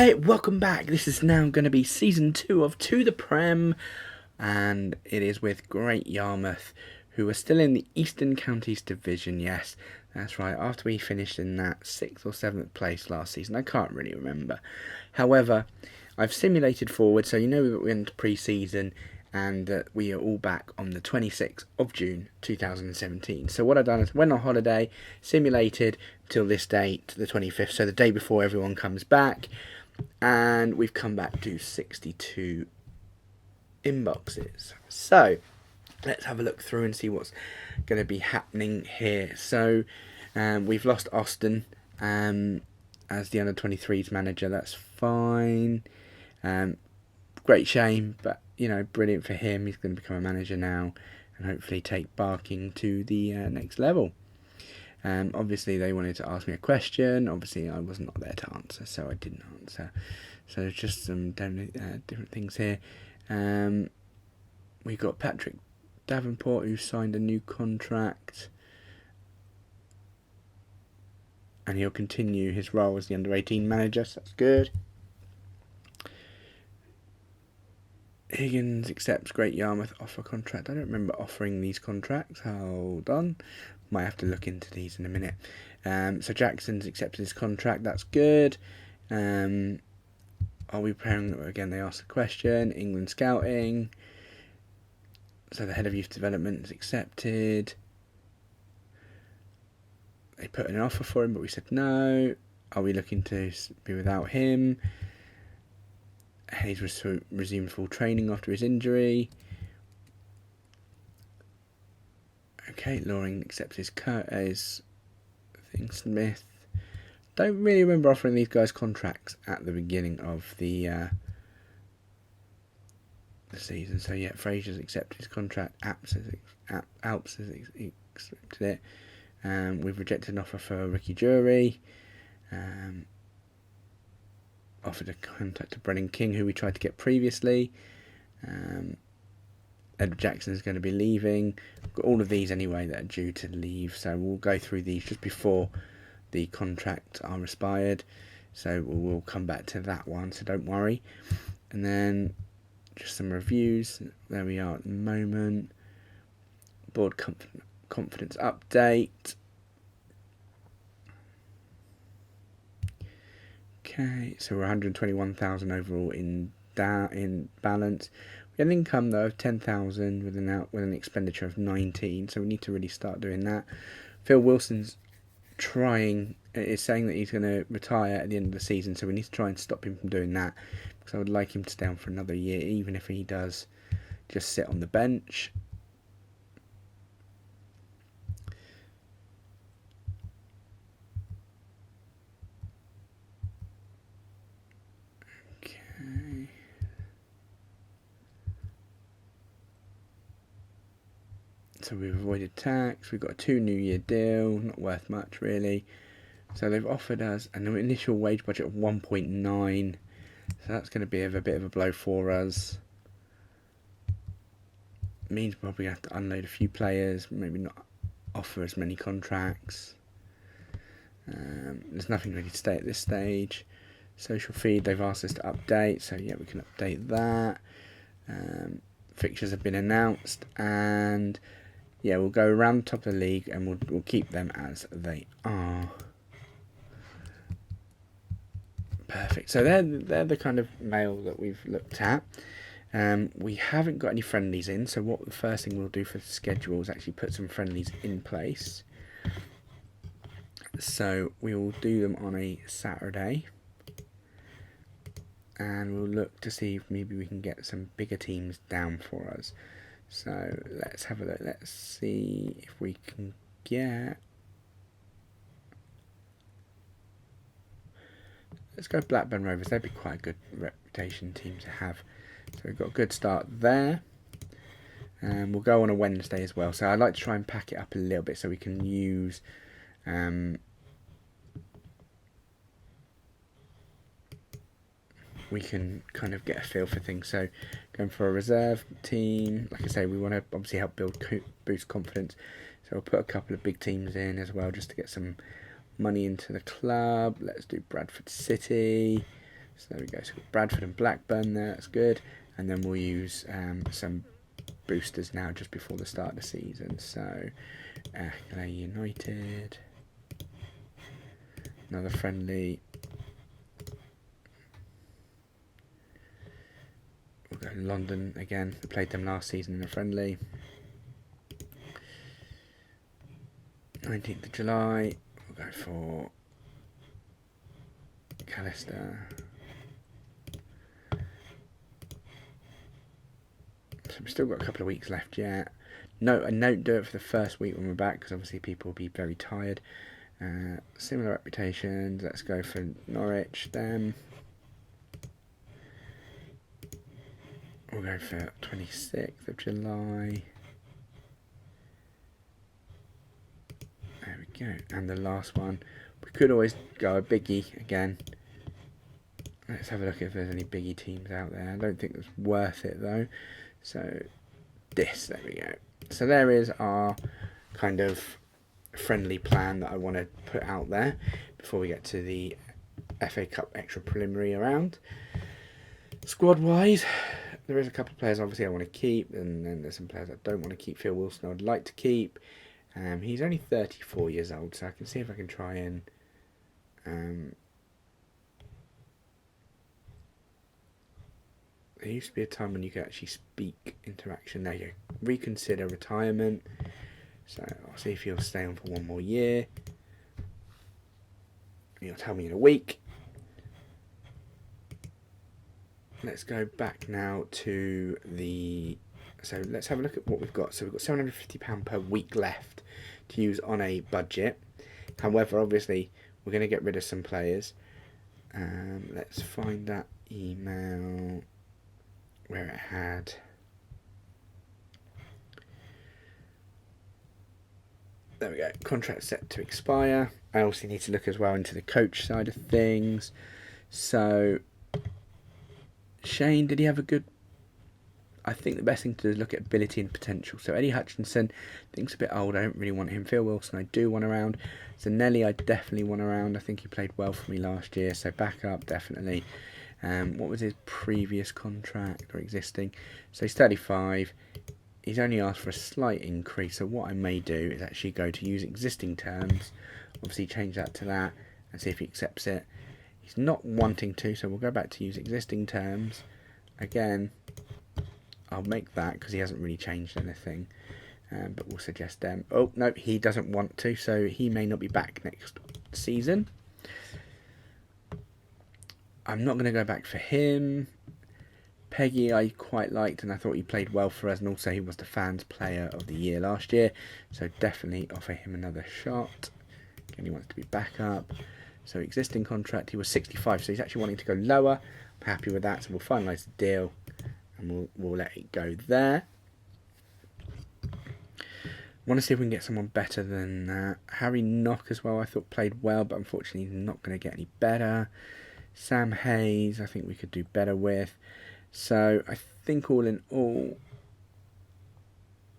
Hi, welcome back. This is now going to be season 2 of To the Prem, and it is with Great Yarmouth, who are still in the Eastern Counties Division. Yes, that's right, after we finished in that 6th or 7th place last season. I can't really remember. However, I've simulated forward, so you know that we're into pre-season, and we are all back on the 26th of June 2017. So what I've done is went on holiday, simulated till this date, the 25th, so the day before everyone comes back, and we've come back to 62 inboxes. So let's have a look through and see what's going to be happening here. So we've lost Austin as the under-23s manager. That's fine. Great shame, but you know, brilliant for him. He's going to become a manager now and hopefully take Barking to the next level. Obviously they wanted to ask me a question. Obviously I was not there to answer, so I didn't answer. So just some different things here. We've got Patrick Davenport, who signed a new contract, and he'll continue his role as the under-18 manager, so that's good. Higgins accepts Great Yarmouth offer contract. I don't remember offering these contracts. Hold on. Might have to look into these in a minute. So Jackson's accepted his contract. That's good. Are we preparing? Again, they asked the question. England scouting. So the head of youth development is accepted. They put in an offer for him, but we said no. Are we looking to be without him? He's resumed full training after his injury. Okay, Loring accepts his thing. Smith. Don't really remember offering these guys contracts at the beginning of the season. So yeah, Fraser's accepted his contract. Alps has accepted it. We've rejected an offer for Ricky Jury. Offered a contact to Brennan King, who we tried to get previously. Edward Jackson is going to be leaving. We've got all of these anyway that are due to leave, so we'll go through these just before the contract are expired. So we'll come back to that one, so don't worry. And then just some reviews. There we are at the moment. Board confidence update. Okay, so we're 121,000 overall in balance. We had an income though of 10,000 with an expenditure of 19, so we need to really start doing that. Phil Wilson's is saying that he's going to retire at the end of the season, so we need to try and stop him from doing that, because I would like him to stay on for another year, even if he does just sit on the bench. So we've avoided tax. We've got a 2 New Year deal, not worth much really. So they've offered us an initial wage budget of 1.9. So that's going to be a bit of a blow for us. Means we'll probably have to unload a few players, maybe not offer as many contracts. There's nothing really to stay at this stage. Social feed, they've asked us to update, so yeah, we can update that. Fixtures have been announced, and yeah, we'll go around the top of the league and we'll keep them as they are. Perfect. So they're the kind of mail that we've looked at. We haven't got any friendlies in, so what the first thing we'll do for the schedule is actually put some friendlies in place. So we will do them on a Saturday, and we'll look to see if maybe we can get some bigger teams down for us. So let's have a look. Let's see if we can get... Let's go Blackburn Rovers. They'd be quite a good reputation team to have. So we've got a good start there. And we'll go on a Wednesday as well. So I'd like to try and pack it up a little bit so we can use... we can kind of get a feel for things. So going for a reserve team, like I say, we want to obviously help boost confidence. So we'll put a couple of big teams in as well, just to get some money into the club. Let's do Bradford City. So there we go. So Bradford and Blackburn there. That's good. And then we'll use some boosters now just before the start of the season. So United, another friendly. We'll go London again. We played them last season in a friendly. 19th of July. We'll go for Callister. So we've still got a couple of weeks left yet. No, and don't do it for the first week when we're back, because obviously people will be very tired. Similar reputations. Let's go for Norwich then. We'll go for 26th of July. There we go. And the last one. We could always go a biggie again. Let's have a look if there's any biggie teams out there. I don't think it's worth it though. So there we go. So there is our kind of friendly plan that I want to put out there before we get to the FA Cup extra preliminary round. Squad wise, there is a couple of players obviously I want to keep, and then there's some players I don't want to keep. Phil Wilson I'd like to keep. He's only 34 years old, so I can see if I can try and there used to be a time when you could actually speak interaction. There you go. Reconsider retirement. So I'll see if he'll stay on for one more year. He'll tell me in a week. Let's go back now to the... So let's have a look at what we've got. So we've got £750 per week left to use on a budget. However, obviously, we're going to get rid of some players. Let's find that email where it had... There we go. Contract set to expire. I also need to look as well into the coach side of things. So, Shane, did he have a good... I think the best thing to do is look at ability and potential. So Eddie Hutchinson, I think he's a bit old. I don't really want him. Phil Wilson, I do want around. Zanelli, I definitely want around. I think he played well for me last year. So back up, definitely. What was his previous contract or existing? So he's 35. He's only asked for a slight increase. So what I may do is actually go to use existing terms. Obviously change that to that and see if he accepts it. He's not wanting to, so we'll go back to use existing terms. Again, I'll make that because he hasn't really changed anything. But we'll suggest them. Oh, no, he doesn't want to, so he may not be back next season. I'm not going to go back for him. Peggy I quite liked, and I thought he played well for us, and also he was the fans player of the year last year, so definitely offer him another shot. Again, he wants to be back up. So existing contract, he was 65, so he's actually wanting to go lower. I'm happy with that, so we'll finalise the deal and we'll let it go there. Want to see if we can get someone better than that. Harry Knock as well, I thought played well, but unfortunately he's not going to get any better. Sam Hayes, I think we could do better with. So I think all in all,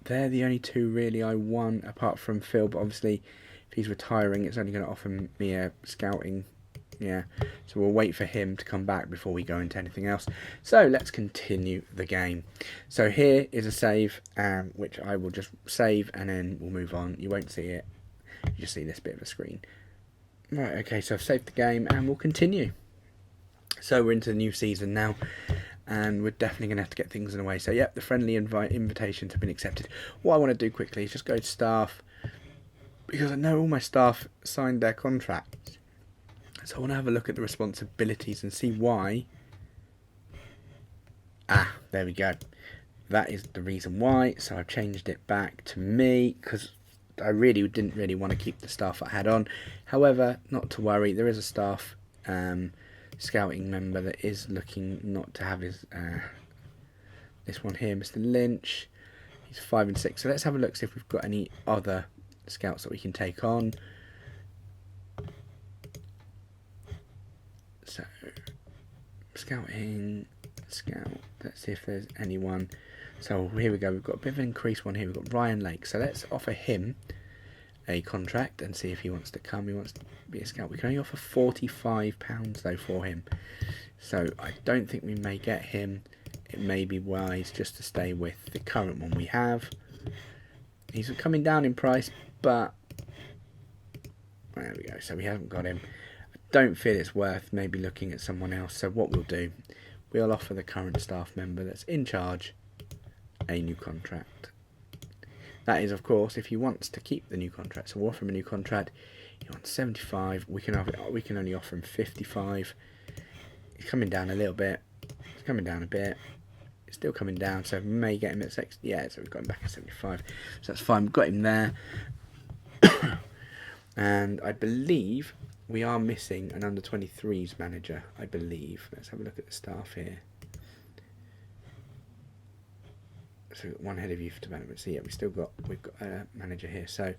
they're the only two really I want, apart from Phil, but obviously if he's retiring, it's only going to offer me a scouting. Yeah, so we'll wait for him to come back before we go into anything else. So let's continue the game. So here is a save, which I will just save and then we'll move on. You won't see it. You just see this bit of a screen. Right, okay, so I've saved the game and we'll continue. So we're into the new season now, and we're definitely going to have to get things in a way. So yep, the friendly invitations have been accepted. What I want to do quickly is just go to staff, because I know all my staff signed their contracts. So I want to have a look at the responsibilities and see why. Ah, there we go. That is the reason why. So I've changed it back to me, because I really didn't really want to keep the staff I had on. However, not to worry, there is a staff scouting member that is looking not to have his this one here, Mr. Lynch. He's 5 and 6. So let's have a look, see if we've got any other scouts that we can take on. So scouting, scout. Let's see if there's anyone. So here we go. We've got a bit of an increased one here. We've got Ryan Lake. So let's offer him a contract and see if he wants to come. He wants to be a scout. We can only offer £45 though for him, so I don't think we may get him. It may be wise just to stay with the current one we have. He's coming down in price, but there we go. So we haven't got him. I don't feel it's worth maybe looking at someone else. So what we'll do, we'll offer the current staff member that's in charge a new contract. That is, of course, if he wants to keep the new contract. So we'll offer him a new contract. He wants 75. We can only offer him 55. He's coming down a little bit. He's coming down a bit. It's still coming down, so we may get him at 60. Yeah, so we've got him back at 75. So that's fine. We've got him there. And I believe we are missing an under-23s manager, I believe. Let's have a look at the staff here. So we've got one head of youth development. So yeah, we've got a manager here. So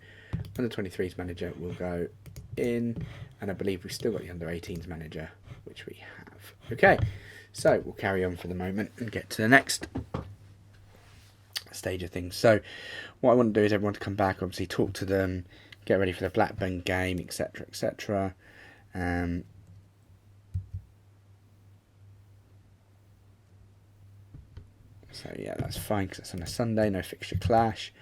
under-23s manager will go in, and I believe we've still got the under-18s manager, which we have. Okay, so we'll carry on for the moment and get to the next stage of things. So what I want to do is everyone to come back, obviously talk to them, get ready for the Blackburn game, etc., etc. So yeah, that's fine because it's on a Sunday, no fixture clash.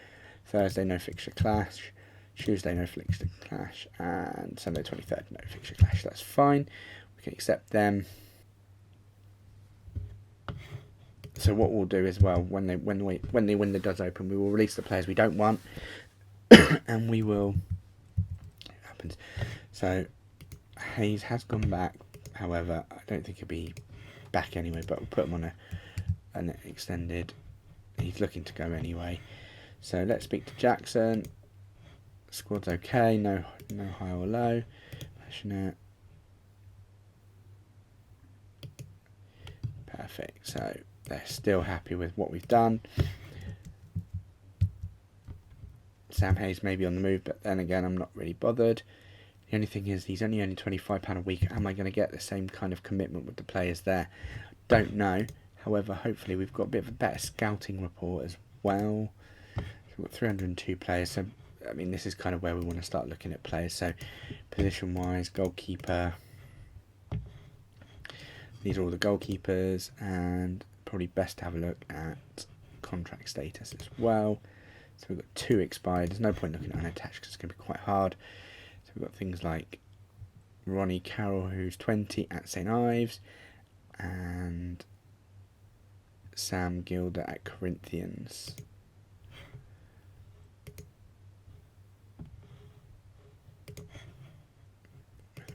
Thursday, no fixture clash. Tuesday, no fixture clash. And Sunday 23rd, no fixture clash. That's fine. We can accept them. So what we'll do as well, when the window does open, we will release the players we don't want, and we will. It happens. So Hayes has gone back. However, I don't think he'll be back anyway. But we'll put him on an extended. He's looking to go anyway. So let's speak to Jackson. Squad's okay. No high or low. Passionate. Perfect. So they're still happy with what we've done. Sam Hayes may be on the move, but then again, I'm not really bothered. The only thing is, he's only earning £25 a week. Am I going to get the same kind of commitment with the players there? Don't know. However, hopefully we've got a bit of a better scouting report as well. So we've got 302 players. So, I mean, this is kind of where we want to start looking at players. So, position-wise, goalkeeper. These are all the goalkeepers, and probably best to have a look at contract status as well. So we've got 2 expired. There's no point looking at unattached because it's going to be quite hard. So we've got things like Ronnie Carroll, who's 20 at St Ives, and Sam Gilder at Corinthians.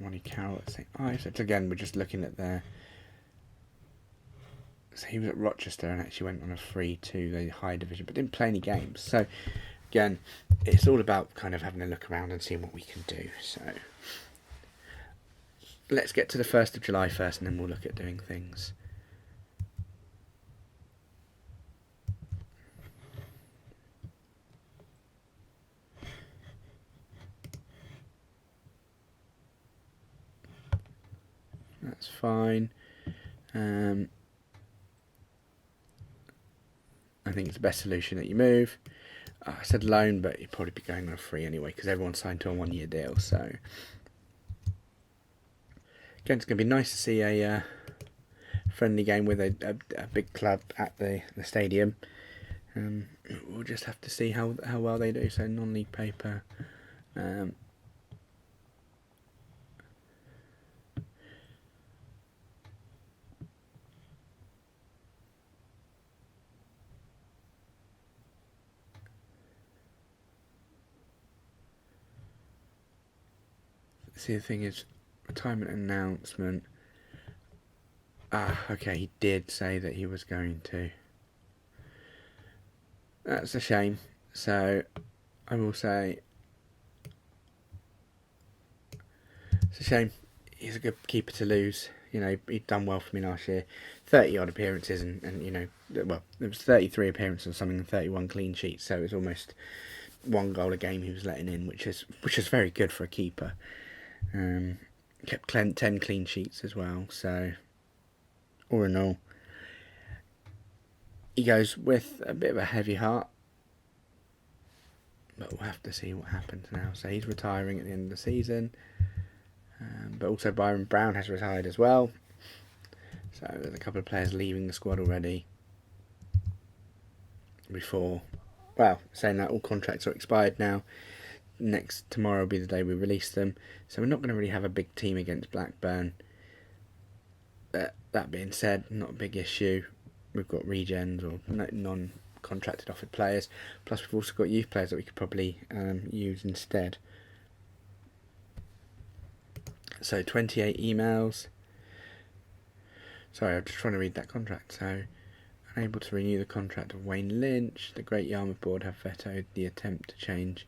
Ronnie Carroll at St Ives. So again, we're just looking at their. So he was at Rochester and actually went on a free to the higher division, but didn't play any games. So again, it's all about kind of having a look around and seeing what we can do. So let's get to the 1st of July first, and then we'll look at doing things. That's fine. I think it's the best solution that you move. I said loan, but you'd probably be going on a free anyway because everyone's signed to a 1-year deal. So again, it's going to be nice to see a friendly game with a big club at the stadium. We'll just have to see how well they do. So non-league paper. See, the thing is, retirement announcement. Okay, he did say that he was going to. That's a shame. So, I will say, it's a shame. He's a good keeper to lose. You know, he'd done well for me last year. 30-odd appearances and you know, well, there was 33 appearances or something and 31 clean sheets. So it was almost 1 goal a game he was letting in, which is very good for a keeper. Kept 10 clean sheets as well, so all in all, he goes with a bit of a heavy heart. but we'll have to see what happens now. So he's retiring at the end of the season, but also Byron Brown has retired as well. So there's a couple of players leaving the squad already. Before, well, saying that all contracts are expired now. Tomorrow will be the day we release them. So we're not going to really have a big team against Blackburn. That being said, not a big issue. We've got regens or non-contracted offered players. Plus we've also got youth players that we could probably use instead. So 28 emails. Sorry, I'm just trying to read that contract. So, unable to renew the contract of Wayne Lynch. The Great Yarmouth board have vetoed the attempt to change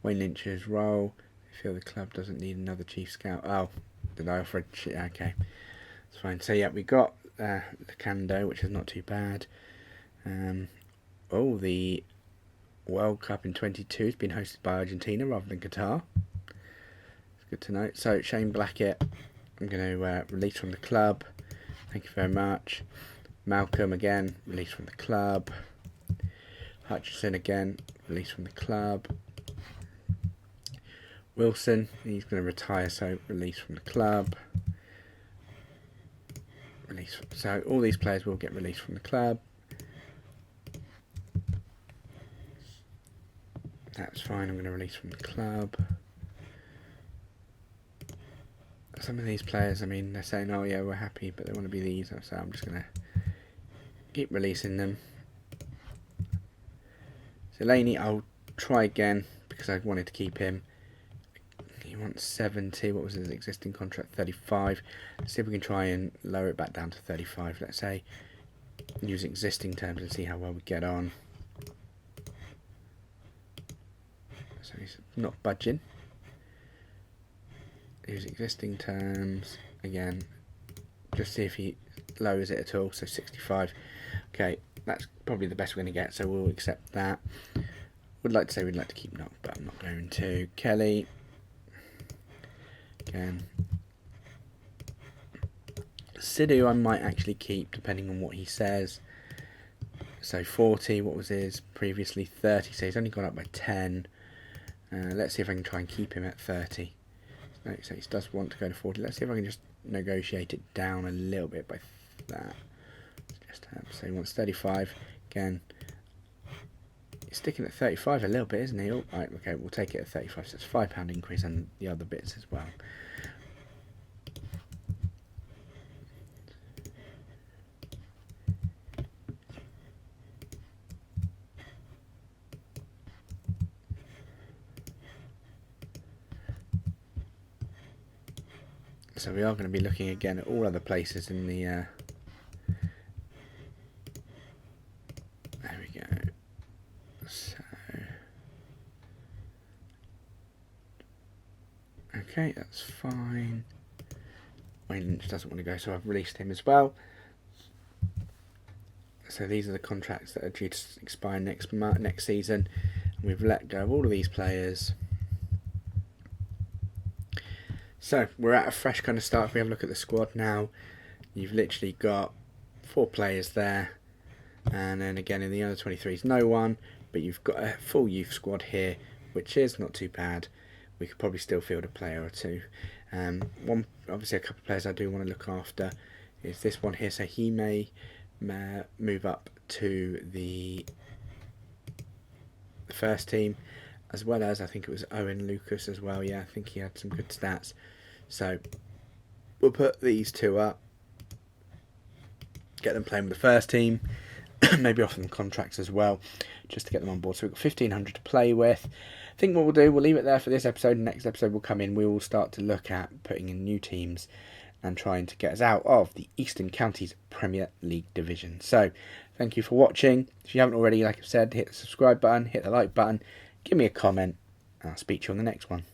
Wayne Lynch's role. They feel the club doesn't need another chief scout. Oh, did I offer a... Okay, it's fine. So yeah, we got Lacando, which is not too bad. The World Cup in 22 has been hosted by Argentina rather than Qatar. It's good to know. So Shane Blackett, I'm going to release from the club. Thank you very much. Malcolm again, released from the club. Hutchison again, released from the club. Wilson, he's going to retire, so released from the club. So all these players will get released from the club. That's fine, I'm going to release from the club. Some of these players, I mean, they're saying, oh yeah, we're happy, but they want to be these, so I'm just going to keep releasing them. So Laney, I'll try again, because I wanted to keep him. He wants 70, what was his existing contract? 35. Let's see if we can try and lower it back down to 35, let's say. Use existing terms and see how well we get on. So he's not budging. Use existing terms again, just see if he lowers it at all. So 65. Okay, that's probably the best we're going to get, so we'll accept that. Would like to say we'd like to keep Knock, but I'm not going to. Kelly again. Sidhu I might actually keep depending on what he says. So 40, what was his previously? 30, so he's only gone up by 10. Let's see if I can try and keep him at 30. No, so he does want to go to 40. Let's see if I can just negotiate it down a little bit by that. So he wants 35. Again, he's sticking at 35 a little bit, isn't he? Oh, right, okay, we'll take it at 35. So it's a £5 increase and the other bits as well. So we are going to be looking again at all other places in the... there we go. So... okay, that's fine. Wayne Lynch doesn't want to go, so I've released him as well. So these are the contracts that are due to expire next season. And we've let go of all of these players. So we're at a fresh kind of start. If we have a look at the squad now, you've literally got 4 players there, and then again in the under 23s no one, but you've got a full youth squad here, which is not too bad. We could probably still field a player or two. Obviously a couple of players I do want to look after is this one here, so he may move up to the first team, as well as I think it was Owen Lucas as well. Yeah, I think he had some good stats. So we'll put these 2 up, get them playing with the first team, maybe offer them contracts as well, just to get them on board. So we've got 1,500 to play with. I think what we'll do, we'll leave it there for this episode. Next episode will come in, we will start to look at putting in new teams and trying to get us out of the Eastern Counties Premier League division. So thank you for watching. If you haven't already, like I've said, hit the subscribe button, hit the like button, give me a comment, and I'll speak to you on the next one.